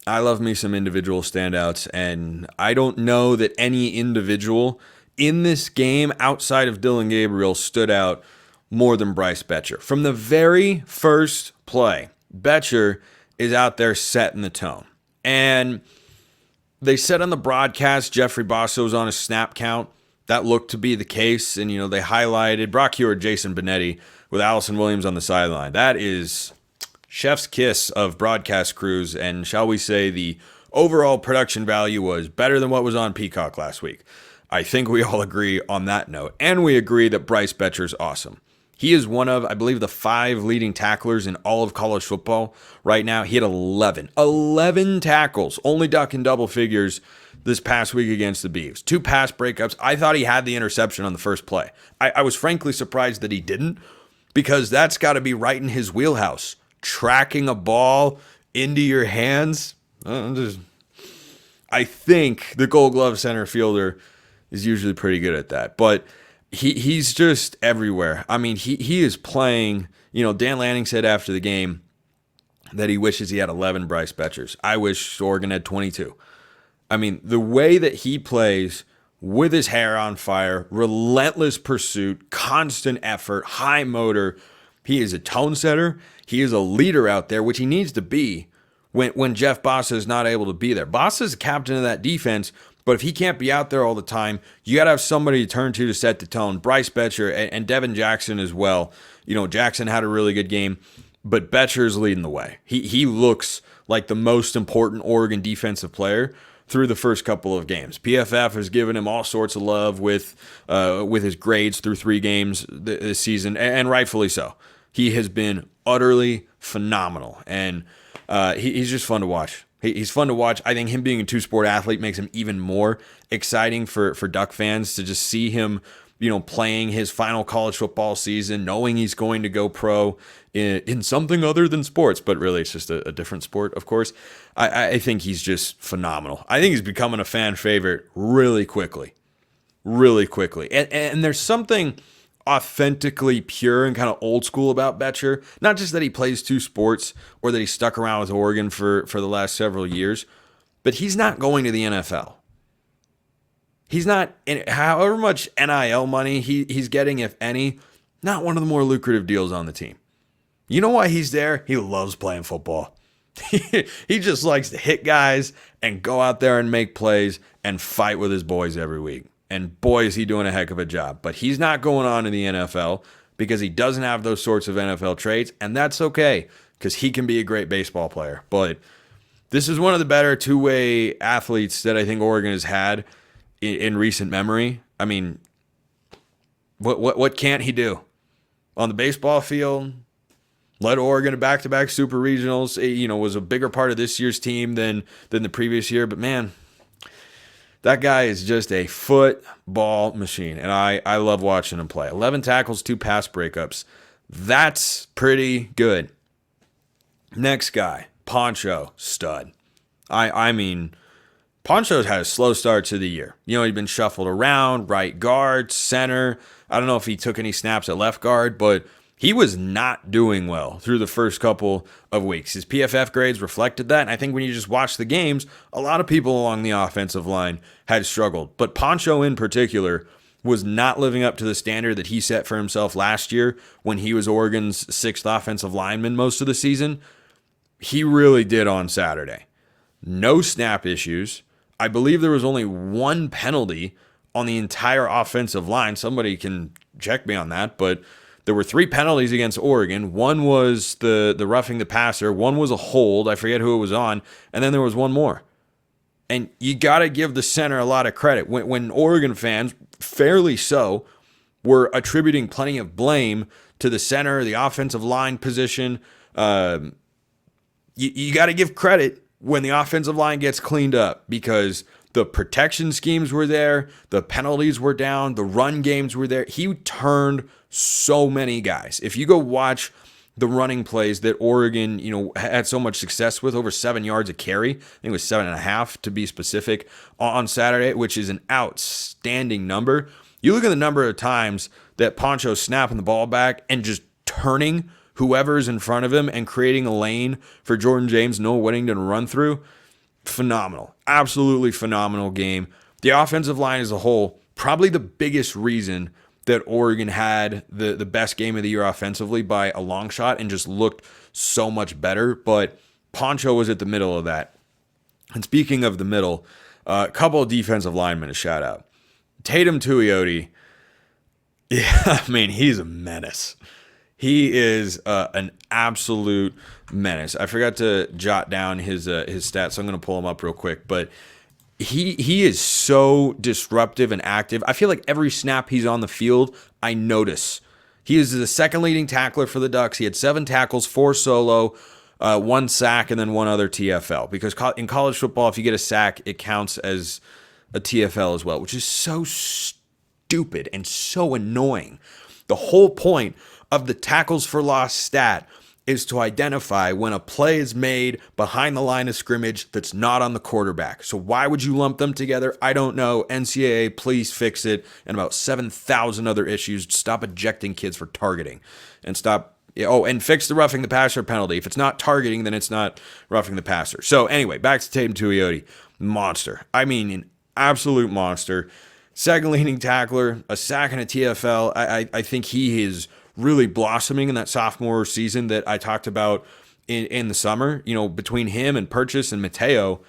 I love me some individual standouts, and I don't know that any individual in this game outside of Dylan Gabriel stood out more than Bryce Boettcher. From the very first play, Boettcher is out there setting the tone. And they said on the broadcast Jeffrey Bassa was on a snap count. That looked to be the case, and they highlighted Brock Heward, Jason Benetti with Allison Williams on the sideline. That is chef's kiss of broadcast crews, and shall we say the overall production value was better than what was on Peacock last week. I think we all agree on that note, and we agree that Bryce Boettcher is awesome. He is one of, I believe, the 5 leading tacklers in all of college football right now. He had 11 tackles, only ducking double figures this past week against the Beavs. 2 pass breakups. I thought he had the interception on the first play. I was frankly surprised that he didn't, because that's got to be right in his wheelhouse. Tracking a ball into your hands. I think the Gold Glove center fielder is usually pretty good at that. But he's just everywhere. I mean, he is playing. Dan Lanning said after the game that he wishes he had 11 Bryce Boettchers. I wish Oregon had 22. I mean, the way that he plays with his hair on fire, relentless pursuit, constant effort, high motor. He is a tone setter. He is a leader out there, which he needs to be when Jeff Bassa is not able to be there. Bassa is the captain of that defense, but if he can't be out there all the time, you got to have somebody to turn to set the tone. Bryce Boettcher and Devin Jackson as well. Jackson had a really good game, but Boettcher's leading the way. He looks like the most important Oregon defensive player through the first couple of games. PFF has given him all sorts of love with his grades through 3 games this season, and rightfully so. He has been utterly phenomenal, and he's just fun to watch. He's fun to watch. I think him being a 2-sport athlete makes him even more exciting for Duck fans to just see him, playing his final college football season, knowing he's going to go pro in something other than sports, but really it's just a different sport, of course. I think he's just phenomenal. I think he's becoming a fan favorite really quickly. And there's something authentically pure and kind of old school about Boettcher. Not just that he plays 2 sports or that he stuck around with Oregon for the last several years, but he's not going to the NFL. He's not, however much NIL money he's getting, if any, not one of the more lucrative deals on the team. You know why he's there? He loves playing football. He just likes to hit guys and go out there and make plays and fight with his boys every week. And boy, is he doing a heck of a job. But he's not going on to the NFL because he doesn't have those sorts of NFL traits, and that's okay because he can be a great baseball player. But this is one of the better 2-way athletes that I think Oregon has had in recent memory. I mean, what can't he do? On the baseball field, led Oregon to back-to-back super regionals, was a bigger part of this year's team than the previous year. But man, that guy is just a football machine, and I love watching him play. 11 tackles, 2 pass breakups. That's pretty good. Next guy, Poncho, stud. I mean, Poncho's had a slow start to the year. He'd been shuffled around, right guard, center. I don't know if he took any snaps at left guard, but he was not doing well through the first couple of weeks. His PFF grades reflected that, and I think when you just watch the games, a lot of people along the offensive line had struggled. But Poncho in particular was not living up to the standard that he set for himself last year when he was Oregon's 6th offensive lineman most of the season. He really did on Saturday. No snap issues. I believe there was only 1 penalty on the entire offensive line. Somebody can check me on that, but there were 3 penalties against Oregon. One was the roughing the passer. One was a hold. I forget who it was on. And then there was one more. And you got to give the center a lot of credit. When Oregon fans, fairly so, were attributing plenty of blame to the center, the offensive line position, you got to give credit when the offensive line gets cleaned up because the protection schemes were there, the penalties were down, the run games were there. He turned so many guys. If you go watch the running plays that Oregon, had so much success with, over 7 yards a carry, I think it was 7.5 to be specific, on Saturday, which is an outstanding number. You look at the number of times that Poncho's snapping the ball back and just turning whoever's in front of him and creating a lane for Jordan James, Noah Whittington to run through. phenomenal. Absolutely phenomenal game. The offensive line as a whole, probably the biggest reason that Oregon had the best game of the year offensively by a long shot and just looked so much better. But Poncho was at the middle of that. And speaking of the middle, a couple of defensive linemen to shout out. Tatum Tuioti, yeah, I mean, he's a menace. He is an absolute menace. I forgot to jot down his stats, so I'm going to pull him up real quick. But he is so disruptive and active. I feel like every snap he's on the field, I notice. He is the second leading tackler for the Ducks. He had 7 tackles, 4 solo, 1 sack, and then 1 other TFL. Because in college football, if you get a sack, it counts as a TFL as well, which is so stupid and so annoying. The whole point of the tackles for loss stat is to identify when a play is made behind the line of scrimmage that's not on the quarterback. So why would you lump them together? I don't know. NCAA, please fix it. And about 7,000 other issues. Stop ejecting kids for targeting. And stop. And fix the roughing the passer penalty. If it's not targeting, then it's not roughing the passer. So anyway, back to Tatum Tuioti. Monster. I mean, an absolute monster. Second leading tackler, a sack and a TFL. I think he is really blossoming in that sophomore season that I talked about in the summer. You know, between him and Purchase and Mateo,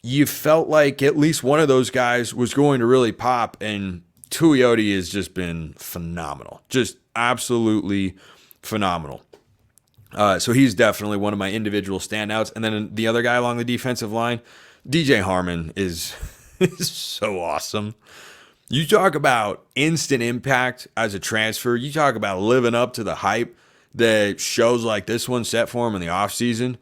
you felt like at least one of those guys was going to really pop, and Tuioti has just been phenomenal. Just absolutely phenomenal. So he's definitely one of my individual standouts. And then the other guy along the defensive line, DJ Harmon is so awesome. You talk about instant impact as a transfer. You talk about living up to the hype that shows like this one set for him in the offseason.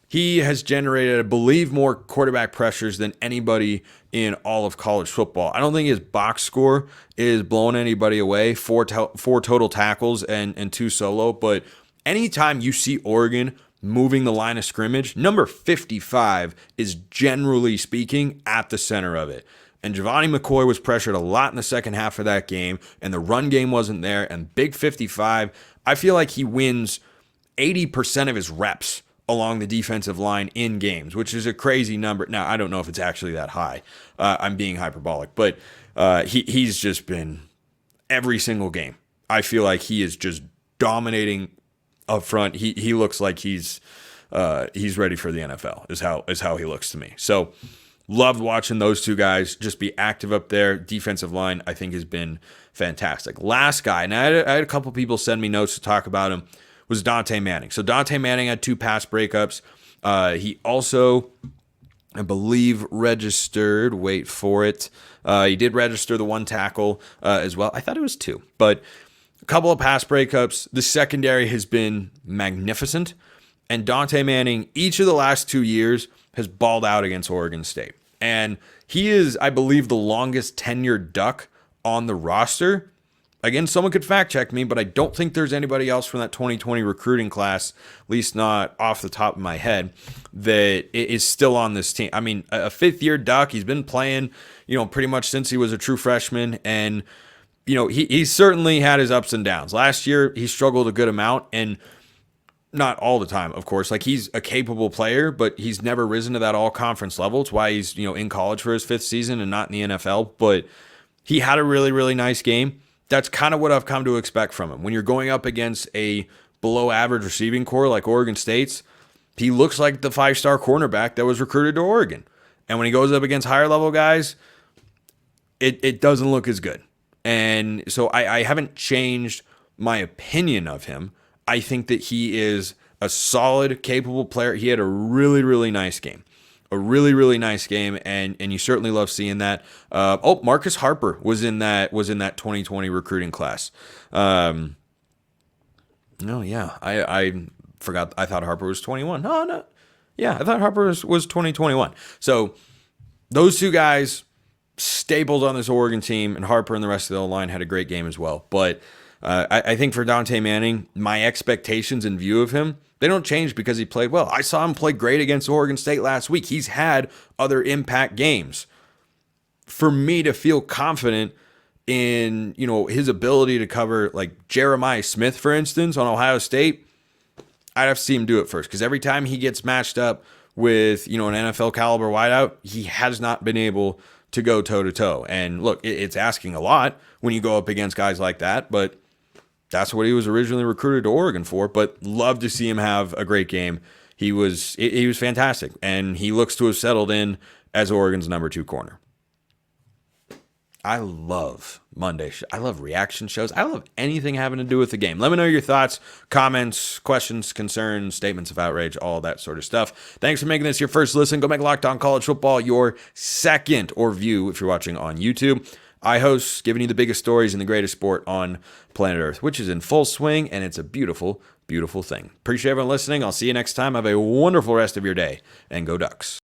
He has generated, I believe, more quarterback pressures than anybody in all of college football. I don't think his box score is blowing anybody away. 4 total tackles and 2 solo. But anytime you see Oregon moving the line of scrimmage, number 55 is generally speaking at the center of it. And Giovanni McCoy was pressured a lot in the second half of that game, and the run game wasn't there. And Big 55, I feel like he wins 80% of his reps along the defensive line in games, which is a crazy number. Now, I don't know if it's actually that high. I'm being hyperbolic, but he's just been every single game. I feel like he is just dominating up front. He looks like he's ready for the NFL is how he looks to me. So loved watching those two guys just be active up there. Defensive line, I think, has been fantastic. Last guy, and I had a couple people send me notes to talk about him, was Dante Manning. So Dante Manning had 2 pass breakups. He also, I believe, registered, wait for it, he did register the 1 tackle as well. I thought it was 2, but a couple of pass breakups. The secondary has been magnificent. And Dante Manning, each of the last 2 years, has balled out against Oregon State. And he is, I believe, the longest tenured Duck on the roster. Again, someone could fact check me, but I don't think there's anybody else from that 2020 recruiting class, at least not off the top of my head, that is still on this team. I mean, a 5th-year Duck, he's been playing, pretty much since he was a true freshman. And, he certainly had his ups and downs. Last year, he struggled a good amount, and not all the time, of course. Like, he's a capable player, but he's never risen to that all-conference level. It's why he's, in college for his 5th season and not in the NFL. But he had a really, really nice game. That's kind of what I've come to expect from him. When you're going up against a below-average receiving core like Oregon State's, he looks like the 5-star cornerback that was recruited to Oregon. And when he goes up against higher-level guys, it doesn't look as good. And so I haven't changed my opinion of him. I think that he is a solid, capable player. He had a really, really nice game. A really, really nice game, and you certainly love seeing that. Marcus Harper was in that 2020 recruiting class. I forgot. I thought Harper was 21. No. Yeah, I thought Harper was 2021. So those 2 guys stapled on this Oregon team, and Harper and the rest of the line had a great game as well. But I think for Dante Manning, my expectations in view of him, they don't change because he played well. I saw him play great against Oregon State last week. He's had other impact games. For me to feel confident in, his ability to cover like Jeremiah Smith, for instance, on Ohio State, I'd have to see him do it first. Because every time he gets matched up with, an NFL caliber wideout, he has not been able to go toe to toe. And look, it's asking a lot when you go up against guys like that, but that's what he was originally recruited to Oregon for. But love to see him have a great game. He was fantastic, and he looks to have settled in as Oregon's number 2 corner. I love Monday. I love reaction shows. I love anything having to do with the game. Let me know your thoughts, comments, questions, concerns, statements of outrage, all that sort of stuff. Thanks for making this your first listen. Go make Locked On College Football your second, or view if you're watching on YouTube. I host giving you the biggest stories in the greatest sport on planet Earth, which is in full swing, and it's a beautiful, beautiful thing. Appreciate everyone listening. I'll see you next time. Have a wonderful rest of your day, and go Ducks.